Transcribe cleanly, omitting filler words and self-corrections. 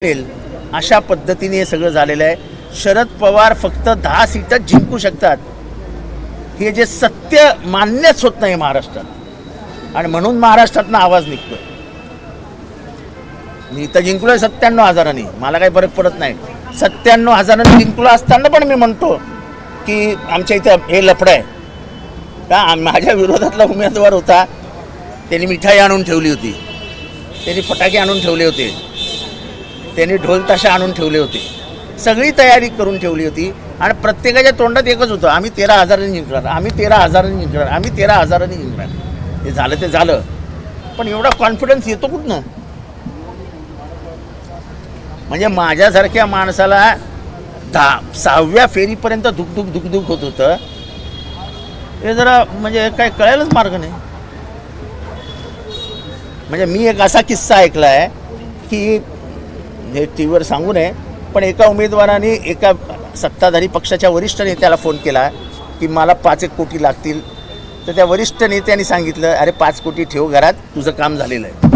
अशा पद्धतीने हे सगळं झालेलं आहे। शरद पवार फक्त 10 सीटच जिंकू शकतात, हे जे सत्य मान्यच होत नाही महाराष्ट्रात, आणि म्हणून महाराष्ट्रातनं आवाज निघतोय। मी इथं जिंकलोय 97,000, मला काही फरक पडत नाही। 97,000 जिंकलो असताना पण मी म्हणतो की आमच्या इथं हे लफडं आहे का। माझ्या विरोधातला उमेदवार होता, त्यांनी मिठाई आणून ठेवली होती, त्यांनी फटाके आणून ठेवले होते, त्यांनी ढोल ताशा आणून ठेवले होते, सगळी तयारी करून ठेवली होती, आणि प्रत्येकाच्या तोंडात एकच होतं, आम्ही 13,000 जिंकणार, आम्ही 13,000 जिंकणार, आम्ही 13,000 जिंकणार। हे झालं ते झालं, पण एवढा कॉन्फिडन्स येतो कुठनं? म्हणजे माझ्यासारख्या माणसाला 6व्या फेरीपर्यंत धुकधुक होत होतं, हे जरा म्हणजे काय कळायलाच मार्ग नाही। म्हणजे मी एक असा किस्सा ऐकला आहे की हे टीव्हीवर सांगू नये, पण एका उमेदवाराने एका सत्ताधारी पक्षाच्या वरिष्ठ नेत्याला फोन केला की मला 5 कोटी लागतील, तर त्या वरिष्ठ नेत्याने सांगितलं, अरे 5 कोटी ठेव घरात, तुझं काम झालेलं आहे।